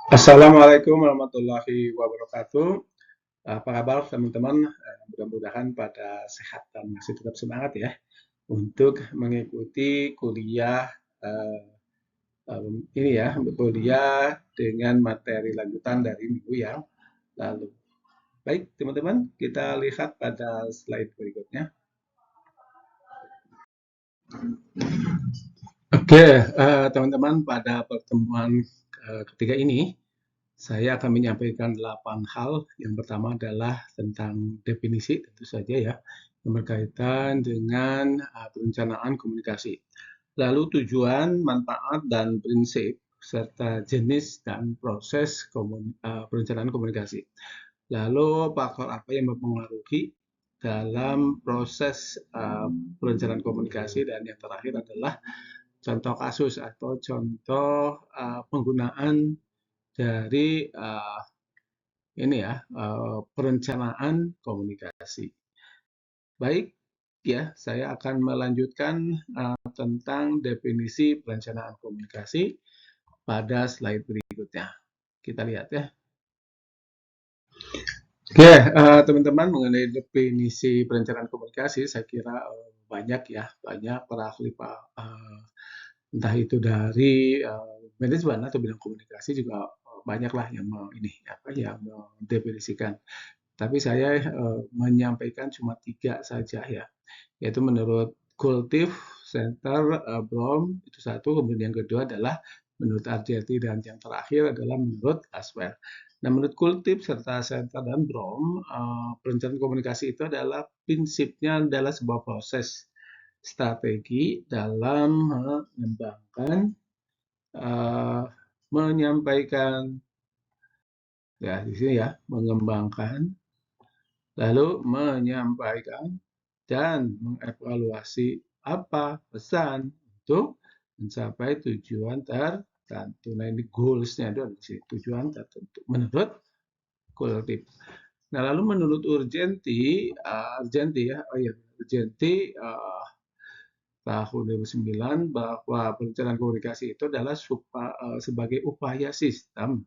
Assalamualaikum warahmatullahi wabarakatuh. Apa kabar teman-teman? Mudah-mudahan pada sehat dan masih tetap semangat ya untuk mengikuti kuliah eh, ini ya, kuliah dengan materi lanjutan dari minggu yang lalu. Baik, teman-teman, kita lihat pada slide berikutnya. Oke, teman-teman, pada pertemuan ketiga ini saya akan menyampaikan 8 hal. Yang pertama adalah tentang definisi, tentu saja ya, yang berkaitan dengan perencanaan komunikasi. Lalu tujuan, manfaat, dan prinsip, serta jenis dan proses perencanaan komunikasi. Lalu faktor apa yang mempengaruhi dalam proses perencanaan komunikasi, dan yang terakhir adalah contoh kasus atau contoh penggunaan dari ini ya, perencanaan komunikasi. Baik, ya, saya akan melanjutkan tentang definisi perencanaan komunikasi pada slide berikutnya. Kita lihat ya. Oke, teman-teman, mengenai definisi perencanaan komunikasi, saya kira banyak ya, banyak para ahli entah itu dari manajemen atau bidang komunikasi juga banyaklah yang ini apa yang mendefinisikan. Tapi saya menyampaikan cuma 3 saja ya, yaitu menurut Kultif Center Bloom itu satu, kemudian yang kedua adalah menurut Arjeti, dan yang terakhir adalah menurut Aswell. Nah, menurut Kultif serta Center dan Bloom, perencanaan komunikasi itu adalah prinsipnya adalah sebuah proses strategi dalam mengembangkan, menyampaikan ya di sini ya, mengembangkan lalu menyampaikan dan mengevaluasi apa pesan untuk mencapai tujuan tertentu. Nah, ini goals-nya itu ada di tujuan tertentu menurut Kultif. Nah, lalu menurut Urgenti ya, oh iya, Urgenti tahun 2009 bahwa perencanaan komunikasi itu adalah sebagai upaya sistem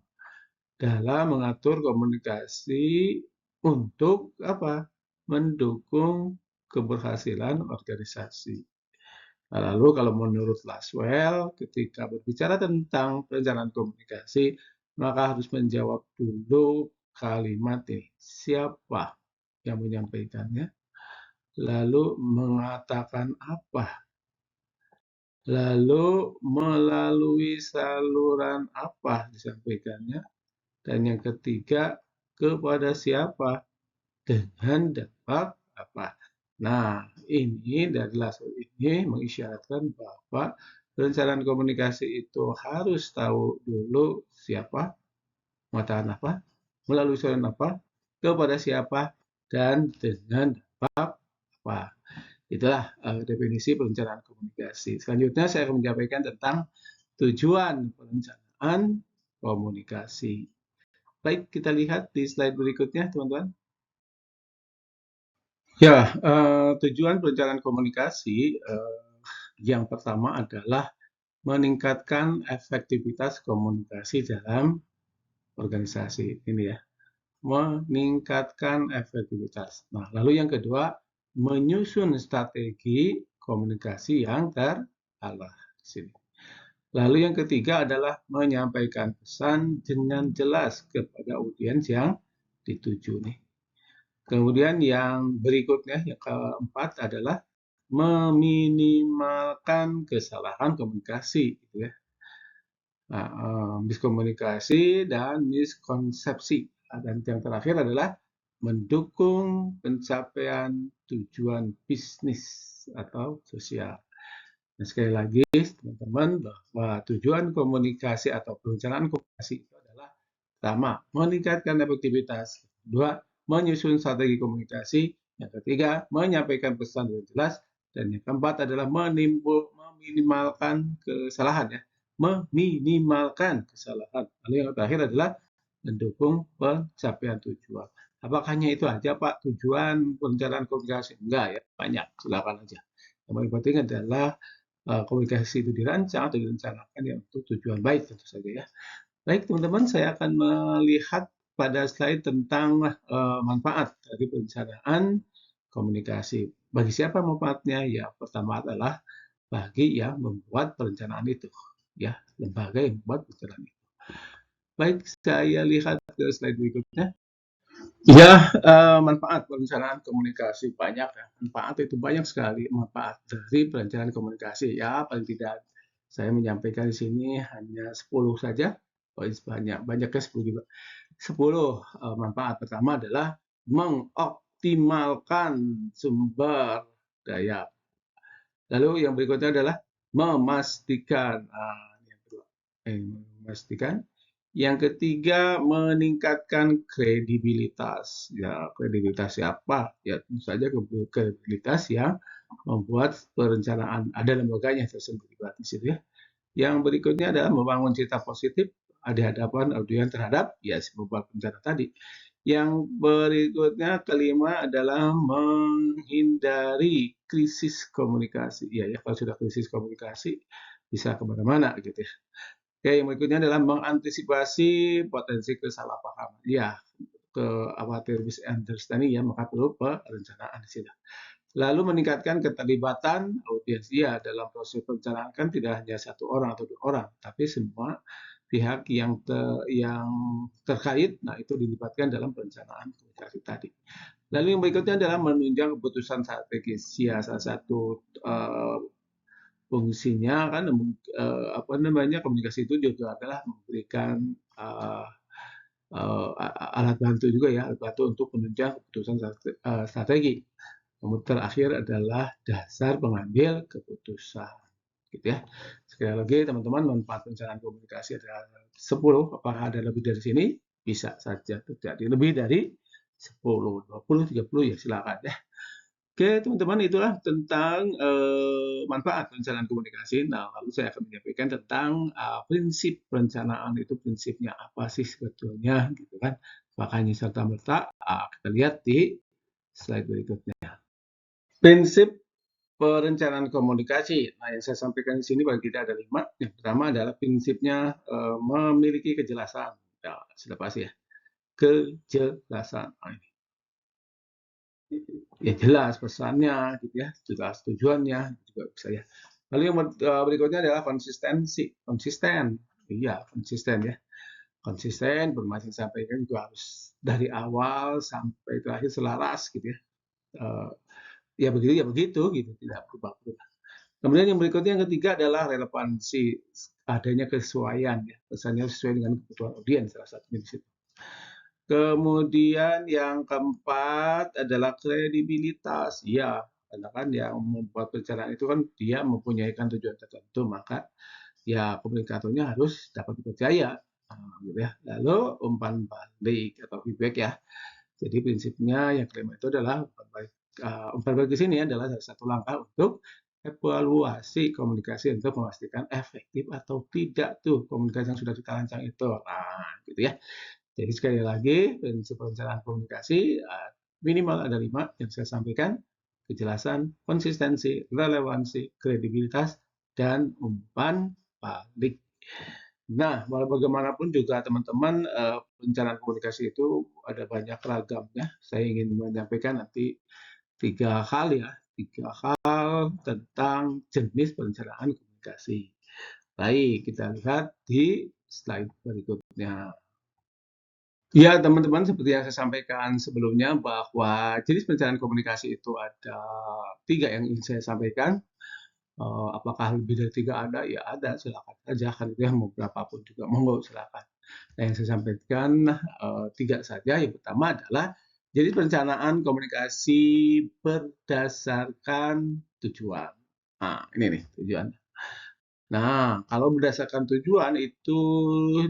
dalam mengatur komunikasi untuk apa? Mendukung keberhasilan organisasi. Nah, lalu kalau menurut Laswell, ketika berbicara tentang perencanaan komunikasi, maka harus menjawab dulu kalimat ini. Siapa yang menyampaikannya? Lalu mengatakan apa? Lalu melalui saluran apa disampaikannya? Dan yang ketiga, kepada siapa? Dengan dampak apa? Nah, ini dari langsung ini mengisyaratkan bahwa perencanaan komunikasi itu harus tahu dulu siapa, mengatakan apa, melalui saluran apa, kepada siapa, dan dengan dampak apa. Itulah definisi perencanaan komunikasi. Selanjutnya saya akan menyampaikan tentang tujuan perencanaan komunikasi. Baik, kita lihat di slide berikutnya, teman-teman. Ya, tujuan perencanaan komunikasi yang pertama adalah meningkatkan efektivitas komunikasi dalam organisasi. Ini ya, meningkatkan efektivitas. Nah, lalu yang kedua, menyusun strategi komunikasi yang terarah. Sini. Lalu yang ketiga adalah menyampaikan pesan dengan jelas kepada audiens yang dituju nih. Kemudian yang berikutnya, yang keempat adalah meminimalkan kesalahan komunikasi, gitu ya. Nah, miskomunikasi dan miskonsepsi. Dan yang terakhir adalah mendukung pencapaian tujuan bisnis atau sosial. Nah, sekali lagi, teman-teman, bahwa tujuan komunikasi atau perencanaan komunikasi itu adalah pertama, meningkatkan efektivitas. Kedua, menyusun strategi komunikasi. Yang ketiga, menyampaikan pesan dengan jelas. Dan yang keempat adalah meminimalkan kesalahan ya. Meminimalkan kesalahan. Lalu yang terakhir adalah mendukung pencapaian tujuan. Apakah hanya itu aja Pak tujuan perencanaan komunikasi? Enggak ya, banyak. Silakan aja. Yang paling penting adalah komunikasi itu dirancang atau direncanakan ya untuk tujuan baik tentu saja ya. Baik, teman-teman, saya akan melihat pada slide tentang manfaat dari perencanaan komunikasi. Bagi siapa manfaatnya? Ya, pertama adalah bagi yang membuat perencanaan itu, ya, lembaga yang membuat perencanaan itu. Baik, saya lihat ke slide berikutnya. Ya, manfaat perencanaan komunikasi banyak ya. Manfaat itu banyak sekali manfaat dari perencanaan komunikasi. Ya, paling tidak saya menyampaikan di sini hanya 10 saja. Oh, banyak, banyaknya 10 juga. 10 manfaat. Pertama adalah mengoptimalkan sumber daya. Lalu yang berikutnya adalah memastikan, yang kedua, memastikan. Yang ketiga, meningkatkan kredibilitas. Ya, kredibilitas siapa? Ya, tentu saja kredibilitas yang membuat perencanaan. Ada lembaganya tersebut di situ ya. Yang berikutnya adalah membangun cita positif di hadapan audien terhadap ya si pembuat perencana tadi. Yang berikutnya kelima adalah menghindari krisis komunikasi. Ya, ya kalau sudah krisis komunikasi bisa kemana-mana gitu ya. Oke, yang berikutnya adalah mengantisipasi potensi kesalahpahaman. Ya, ke khawatir misunderstanding ya, maka perlu perencanaan di sini. Lalu meningkatkan keterlibatan audiens. Ya, dalam proses perencanaan kan tidak hanya satu orang atau dua orang, tapi semua pihak yang terkait, nah itu dilibatkan dalam perencanaan komunikasi tadi. Lalu yang berikutnya adalah menunjang keputusan strategis. Ya, salah satu fungsinya kan apa namanya komunikasi itu juga adalah memberikan alat bantu juga ya, alat bantu untuk menunjang keputusan strategi. Kemudian terakhir adalah dasar pengambil keputusan. Gitu ya. Sekali lagi teman-teman, manfaat perencanaan komunikasi ada 10. Apakah ada lebih dari sini? Bisa saja terjadi. Lebih dari 10, 20, 30 ya silakan ya. Oke, teman-teman, itulah tentang manfaat perencanaan komunikasi. Nah, lalu saya akan menyampaikan tentang prinsip perencanaan itu prinsipnya apa sih sebetulnya, gitu kan? Makanya serta merta kita lihat di slide berikutnya. Prinsip perencanaan komunikasi. Nah, yang saya sampaikan di sini bagi kita ada 5. Yang pertama adalah prinsipnya memiliki kejelasan. Ya, sudah pasti ya. Kejelasan. Nah, ya jelas pesannya gitu ya, jelas tujuannya juga bisa ya. Lalu yang berikutnya adalah konsistensi, konsisten. Iya, konsisten ya. Konsisten bermasing sampaikan juga harus dari awal sampai terakhir selaras gitu ya. Ya begitu gitu, tidak berubah-ubah. Kemudian yang berikutnya yang ketiga adalah relevansi, adanya kesesuaian ya. Pesannya sesuai dengan kebutuhan audiens salah satunya di situ. Kemudian yang keempat adalah kredibilitas. Ya, karena kan yang membuat perencanaan itu kan dia mempunyai tujuan tertentu, maka ya komunikatornya harus dapat dipercaya. Gitu ya. Lalu umpan balik atau feedback ya. Jadi prinsipnya yang kelima itu adalah umpan balik di sini adalah salah satu langkah untuk evaluasi komunikasi untuk memastikan efektif atau tidak tuh komunikasi yang sudah kita rancang itu. Nah, gitu ya. Jadi sekali lagi, prinsip perencanaan komunikasi minimal ada 5 yang saya sampaikan, kejelasan, konsistensi, relevansi, kredibilitas, dan umpan balik. Nah, walau bagaimanapun juga teman-teman, perencanaan komunikasi itu ada banyak ragamnya. Saya ingin menyampaikan nanti 3 hal ya, 3 hal tentang jenis perencanaan komunikasi. Baik, kita lihat di slide berikutnya. Ya, teman-teman, seperti yang saya sampaikan sebelumnya bahwa jenis perencanaan komunikasi itu ada 3 yang ingin saya sampaikan. Apakah lebih dari 3 ada? Ya ada, silakan saja kan itu ya, mau berapapun juga monggo silakan. Nah, yang saya sampaikan 3 saja. Yang pertama adalah jenis perencanaan komunikasi berdasarkan tujuan. Nah, ini nih tujuan. Nah, kalau berdasarkan tujuan itu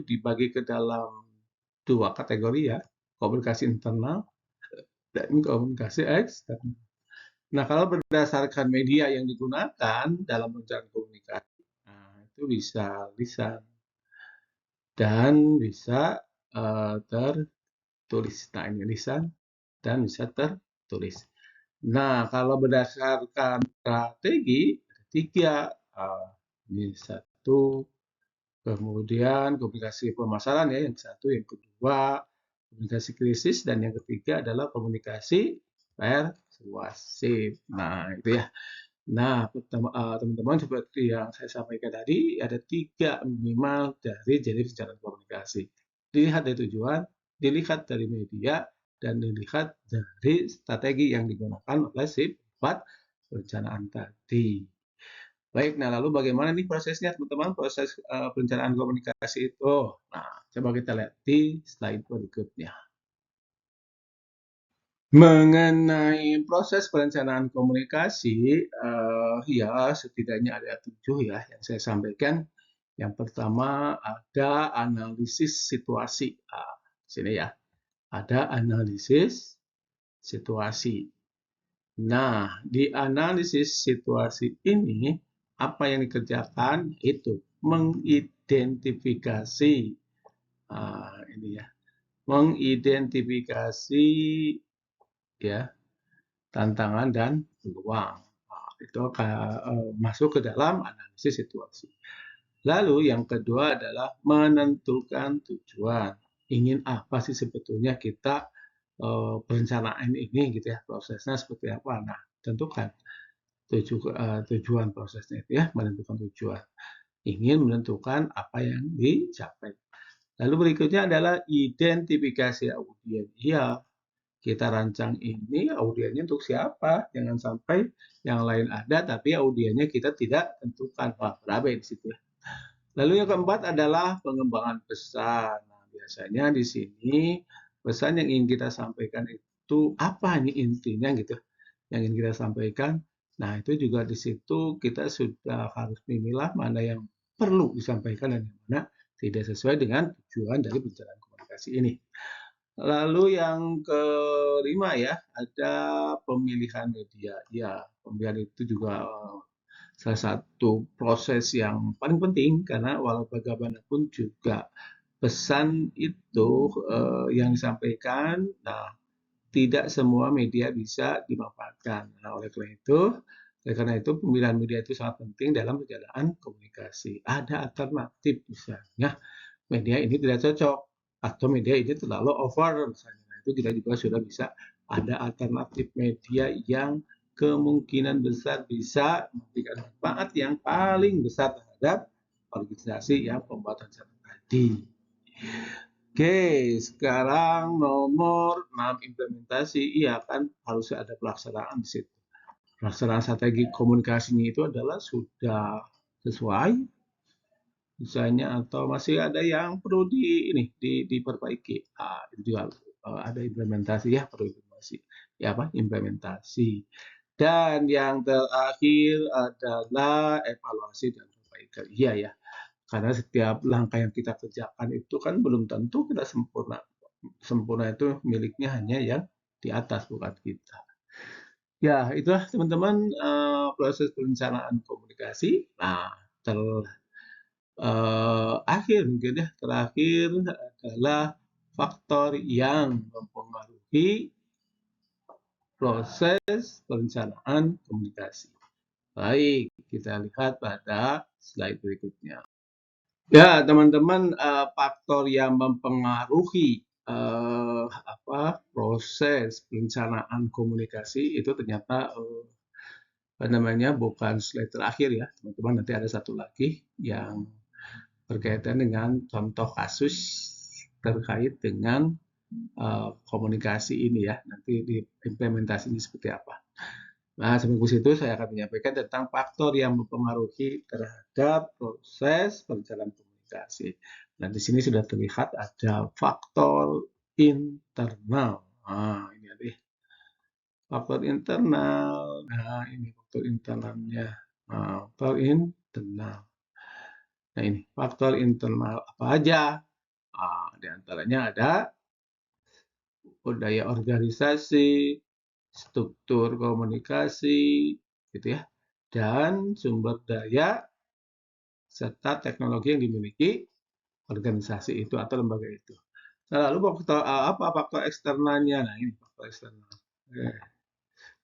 dibagi ke dalam 2 kategori ya, komunikasi internal dan komunikasi eksternal. Nah, kalau berdasarkan media yang digunakan dalam perencanaan komunikasi, nah, itu bisa lisan dan bisa tertulis. Nah, ini lisan dan bisa tertulis. Nah, kalau berdasarkan strategi, ada 3. Ini 1, Kemudian komunikasi permasalahan ya, yang satu, yang kedua komunikasi krisis, dan yang ketiga adalah komunikasi persuasif. Nah, itu ya. Nah, teman-teman seperti yang saya sampaikan tadi, ada 3 minimal dari jenis perencanaan komunikasi. Dilihat dari tujuan, dilihat dari media, dan dilihat dari strategi yang digunakan oleh si 4 perencanaan tadi. Baik, nah lalu bagaimana nih prosesnya teman-teman, proses perencanaan komunikasi itu? Nah, coba kita lihat di slide berikutnya. Mengenai proses perencanaan komunikasi, ya setidaknya ada 7 ya yang saya sampaikan. Yang pertama ada analisis situasi. Sini ya, ada analisis situasi. Nah, di analisis situasi ini, apa yang dikerjakan itu mengidentifikasi, ini ya, mengidentifikasi ya tantangan dan peluang. Nah, itu akan masuk ke dalam analisis situasi. Lalu yang kedua adalah menentukan tujuan. Ingin apa sih sebetulnya kita perencanaan ini gitu ya, prosesnya seperti apa. Nah, tentukan tujuan prosesnya itu ya, menentukan tujuan. Ingin menentukan apa yang dicapai. Lalu berikutnya adalah identifikasi audien. Iya, kita rancang ini audiennya untuk siapa? Jangan sampai yang lain ada tapi audiennya kita tidak tentukan. Wah, berabe di situ ya. Lalu yang keempat adalah pengembangan pesan. Nah, biasanya di sini pesan yang ingin kita sampaikan itu apa nih intinya gitu yang ingin kita sampaikan. Nah, itu juga di situ kita sudah harus memilah mana yang perlu disampaikan dan yang mana tidak sesuai dengan tujuan dari perencanaan komunikasi ini. Lalu yang kelima ya, ada pemilihan media. Ya, pemilihan itu juga salah satu proses yang paling penting karena walau bagaimanapun juga pesan itu yang disampaikan, nah tidak semua media bisa dimanfaatkan. Nah, oleh karena itu pemilihan media itu sangat penting dalam perjalanan komunikasi. Ada alternatif misalnya media ini tidak cocok atau media ini terlalu over misalnya. Nah, itu kita juga sudah bisa ada alternatif media yang kemungkinan besar bisa memberikan manfaat yang paling besar terhadap organisasi yang pembuatan tadi. Oke, sekarang nomor 6 implementasi. Iya kan harus ada pelaksanaan di situ. Pelaksanaan strategi komunikasinya itu adalah sudah sesuai misalnya atau masih ada yang perlu diperbaiki. Itu juga ada implementasi ya, perlu implementasi. Ya apa? Implementasi. Dan yang terakhir adalah evaluasi dan perbaikan. Iya ya, karena setiap langkah yang kita kerjakan itu kan belum tentu kita sempurna. Sempurna itu miliknya hanya yang di atas, bukan kita. Ya, itulah teman-teman proses perencanaan komunikasi. Nah, akhir mungkin ya, terakhir adalah faktor yang mempengaruhi proses perencanaan komunikasi. Baik, kita lihat pada slide berikutnya. Ya, teman-teman, faktor yang mempengaruhi proses perencanaan komunikasi itu ternyata bukan slide terakhir ya, teman-teman. Nanti ada satu lagi yang berkaitan dengan contoh kasus terkait dengan komunikasi ini ya. Nanti di implementasinya seperti apa. Nah, sebelum ke situ saya akan menyampaikan tentang faktor yang mempengaruhi terhadap proses perencanaan komunikasi. Nah, di sini sudah terlihat ada faktor internal. Nah, ini ada faktor internal. Nah, ini faktor internalnya. Nah, faktor internal. Nah, ini faktor internal apa aja? Nah, di antaranya ada budaya organisasi, struktur komunikasi, gitu ya, dan sumber daya serta teknologi yang dimiliki organisasi itu atau lembaga itu. Nah, lalu faktor apa faktor eksternalnya? Nah, ini faktor eksternal.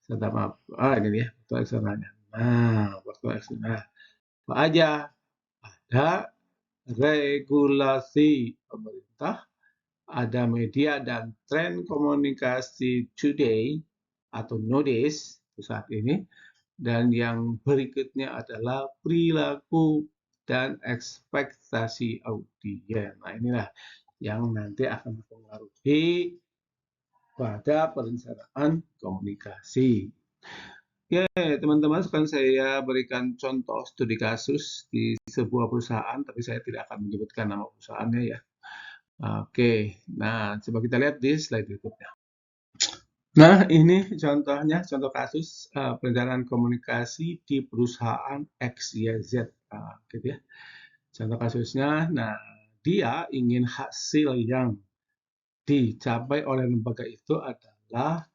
Serta maaf. Ini dia faktor eksternalnya. Nah, faktor eksternal apa aja? Ada regulasi pemerintah, ada media dan tren komunikasi today atau nowadays saat ini, dan yang berikutnya adalah perilaku dan ekspektasi audiens. Nah, inilah yang nanti akan mempengaruhi pada perencanaan komunikasi. Oke, teman-teman, sekarang saya berikan contoh studi kasus di sebuah perusahaan, tapi saya tidak akan menyebutkan nama perusahaannya ya. Oke, nah coba kita lihat di slide berikutnya. Nah, ini contohnya, contoh kasus perencanaan komunikasi di perusahaan XYZ, gitu ya. Contoh kasusnya, nah dia ingin hasil yang dicapai oleh lembaga itu adalah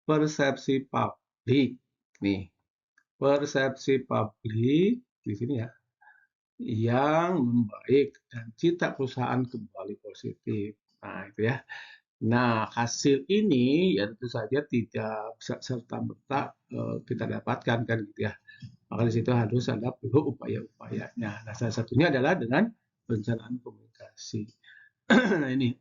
persepsi publik. Nih, persepsi publik di sini ya, yang membaik dan citra perusahaan kembali positif. Nah, itu ya. Nah, hasil ini ya tentu saja tidak bisa serta-merta kita dapatkan kan gitu ya. Maka di situ harus ada perlu upaya-upayanya. Nah, salah satunya adalah dengan perencanaan komunikasi. Nah, ini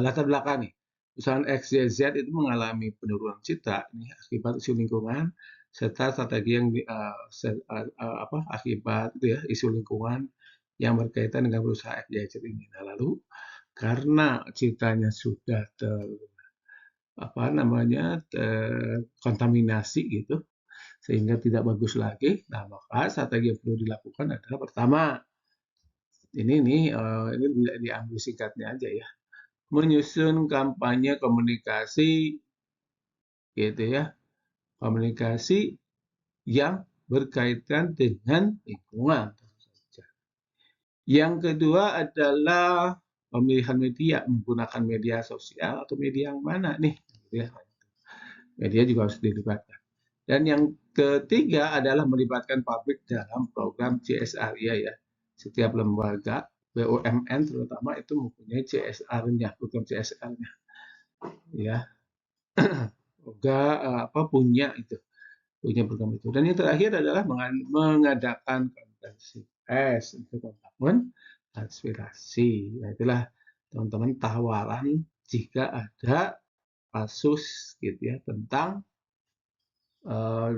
latar belakang nih. Perusahaan XYZ itu mengalami penurunan citra ini akibat isu lingkungan serta strategi yang akibat itu ya, isu lingkungan yang berkaitan dengan perusahaan XYZ ini. Nah, lalu karena citranya sudah terkontaminasi gitu sehingga tidak bagus lagi. Nah, maka strategi yang perlu dilakukan adalah pertama, ini diambil singkatnya aja ya, menyusun kampanye komunikasi gitu ya, komunikasi yang berkaitan dengan lingkungan. Yang kedua adalah pemilihan media, menggunakan media sosial atau media yang mana nih? Media juga harus dilibatkan. Dan yang ketiga adalah melibatkan publik dalam program CSR ya. Setiap lembaga BUMN terutama itu mempunyai CSR-nya, program CSR-nya. Ya. Semoga punya program itu. Dan yang terakhir adalah mengadakan konferensi pers untuk membangun aspirasi. Nah, itulah teman-teman tawaran jika ada kasus gitu ya tentang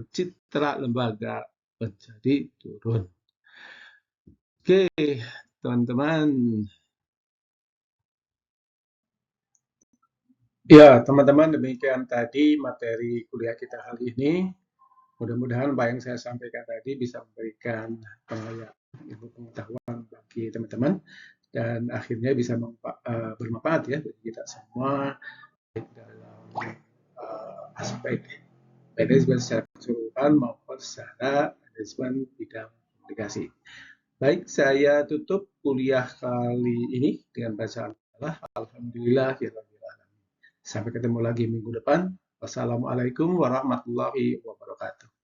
citra lembaga menjadi turun. Oke, teman-teman. Ya, teman-teman, demikian tadi materi kuliah kita kali ini. Mudah-mudahan apa yang saya sampaikan tadi bisa memberikan ilmu pengetahuan bagi teman-teman dan akhirnya bisa bermanfaat ya bagi kita semua dalam aspek manajemen secara keseluruhan maupun secara manajemen bidang komunikasi. Baik, saya tutup kuliah kali ini dengan bacaan Alhamdulillah. Sampai ketemu lagi minggu depan. Wassalamualaikum warahmatullahi wabarakatuh.